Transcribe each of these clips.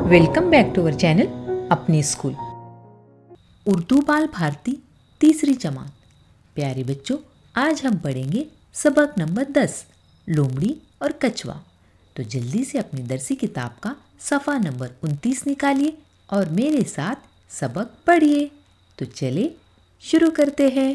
Welcome back to our channel अपने school. Urdu Bal Bharati तीसरी जमात। प्यारे बच्चों, आज हम पढ़ेंगे सबक नंबर 10 लोमड़ी और कछुआ। तो जल्दी से अपनी दरसी किताब का सफ़ा नंबर 29 निकालिए और मेरे साथ सबक पढ़िए। तो चले शुरू करते हैं।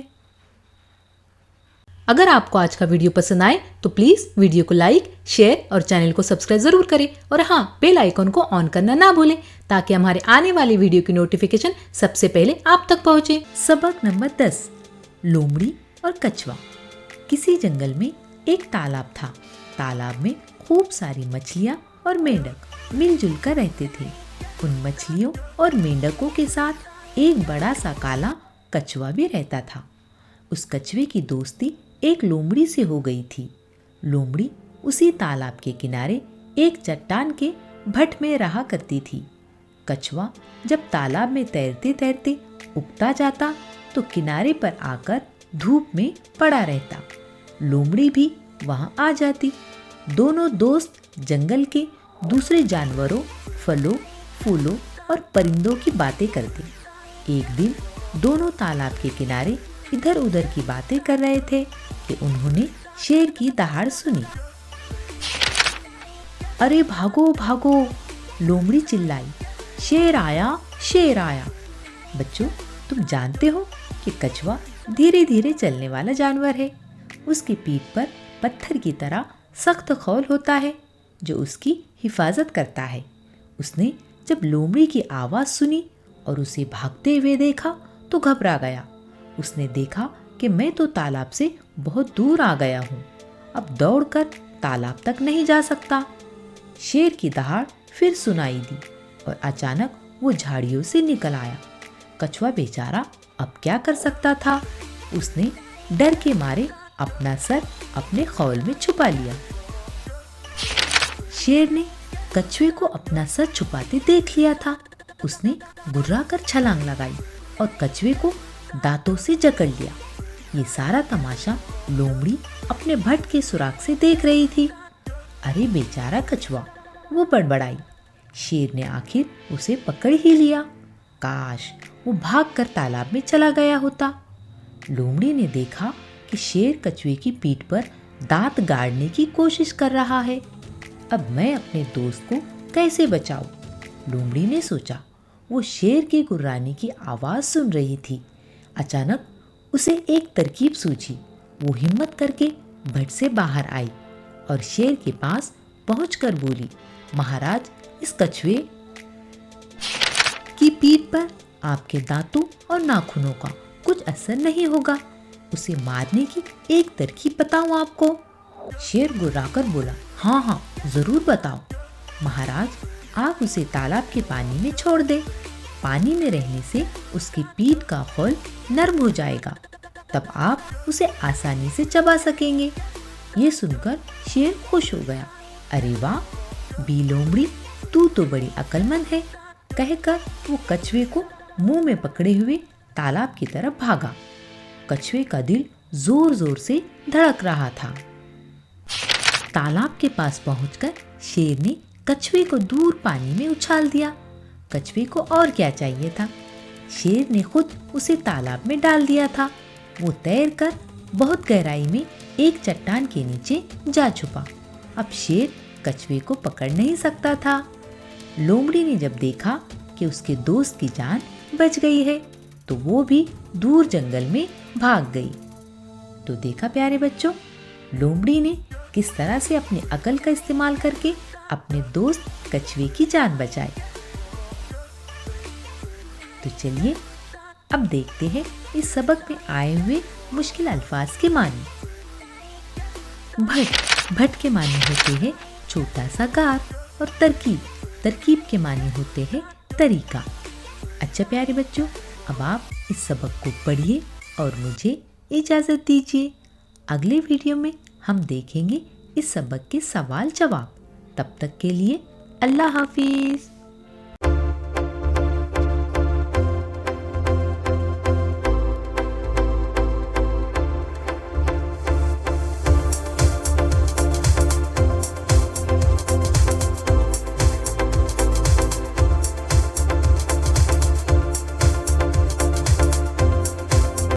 अगर आपको आज का वीडियो पसंद आए तो प्लीज़ वीडियो को लाइक, शेयर और चैनल को सब्सक्राइब ज़रूर करें और हाँ, बेल आइकन को ऑन करना ना भूलें ताकि हमारे आने वाले वीडियो की नोटिफिकेशन सबसे पहले आप तक पहुँचे। सबक नंबर 10 लोमड़ी और कछुआ। किसी जंगल में एक तालाब था। तालाब में खूब सारी मछलियाँ और मेंढक मिलजुल कर रहते थे। उन मछलियों और मेंढकों के साथ एक बड़ा सा काला कछुआ भी रहता था। उस कछुए की दोस्ती एक लोमड़ी से हो गई थी। लोमड़ी उसी तालाब के किनारे एक चट्टान के भट में रहा करती थी। कछुआ जब तालाब में तैरते तैरते उबता जाता तो किनारे पर आकर धूप में पड़ा रहता। लोमड़ी भी वहां आ जाती। दोनों दोस्त जंगल के दूसरे जानवरों, फलों, फूलों और परिंदों की बातें करते। एक दिन दोनों तालाब के किनारे इधर उधर की बातें कर रहे थे कि उन्होंने शेर की दहाड़ सुनी। अरे भागो भागो, लोमड़ी चिल्लाई, शेर आया, शेर आया। बच्चों, तुम जानते हो कि कछुआ धीरे धीरे चलने वाला जानवर है। उसकी पीठ पर पत्थर की तरह सख्त खौल होता है जो उसकी हिफाजत करता है। उसने जब लोमड़ी की आवाज़ सुनी और उसे भागते हुए देखा तो घबरा गया। उसने देखा कि मैं तो तालाब से बहुत दूर आ गया हूँ, अब दौड़कर तालाब तक नहीं जा सकता। शेर की दहाड़ फिर सुनाई दी और अचानक वो झाड़ियों से निकल आया। कछुआ बेचारा अब क्या कर सकता था। उसने डर के मारे अपना सर अपने खौल में छुपा लिया। शेर ने कछुए को अपना सर छुपाते देख लिया था। उसने गुर्रा कर छलांग लगाई और कछुए को दांतों से जकड़ लिया। ये सारा तमाशा लोमड़ी अपने भट के सुराग से देख रही थी। अरे बेचारा कछुआ, वो बड़बड़ाई। शेर ने आखिर उसे पकड़ ही लिया। काश वो भागकर तालाब में चला गया होता। लोमड़ी ने देखा कि शेर कछुए की पीठ पर दांत गाड़ने की कोशिश कर रहा है। अब मैं अपने दोस्त को कैसे बचाऊं? लोमड़ी ने सोचा। वो शेर की गुर्राने की आवाज़ सुन रही थी। अचानक उसे एक तरकीब सूझी। वो हिम्मत करके भट से बाहर आई और शेर के पास पहुंचकर बोली, महाराज, इस कछुए की पीठ पर आपके दांतों और नाखूनों का कुछ असर नहीं होगा। उसे मारने की एक तरकीब बताऊं आपको? शेर गुर्राकर बोला, हाँ हाँ, जरूर बताओ महाराज। आप उसे तालाब के पानी में छोड़ दे। पानी में रहने से उसकी पीठ का खौल नर्म हो जाएगा, तब आप उसे आसानी से चबा सकेंगे। ये सुनकर शेर खुश हो गया। अरे वाह बी लोमड़ी, तू तो बड़ी अक्लमंद है, कहकर वो कछुए को मुंह में पकड़े हुए तालाब की तरफ भागा। कछुए का दिल जोर जोर से धड़क रहा था। तालाब के पास पहुंचकर शेर ने कछुए को दूर पानी में उछाल दिया। कछुए को और क्या चाहिए था। शेर ने खुद उसे तालाब में डाल दिया था। वो तैरकर बहुत गहराई में एक चट्टान के नीचे जा छुपा। अब शेर कछुए को पकड़ नहीं सकता था। लोमड़ी ने जब देखा कि उसके दोस्त की जान बच गई है तो वो भी दूर जंगल में भाग गई। तो देखा प्यारे बच्चों, लोमड़ी ने किस तरह से अपनी अकल का इस्तेमाल करके अपने दोस्त कछुए की जान बचाई। तो चलिए अब देखते हैं इस सबक में आए हुए मुश्किल अल्फाज के मानी। भट, भट के मानी होते हैं छोटा सा गार और तरकीब, तरकीब के मानी होते हैं तरीका। अच्छा प्यारे बच्चों, अब आप इस सबक को पढ़िए और मुझे इजाज़त दीजिए। अगले वीडियो में हम देखेंगे इस सबक के सवाल जवाब। तब तक के लिए अल्लाह हाफिज़।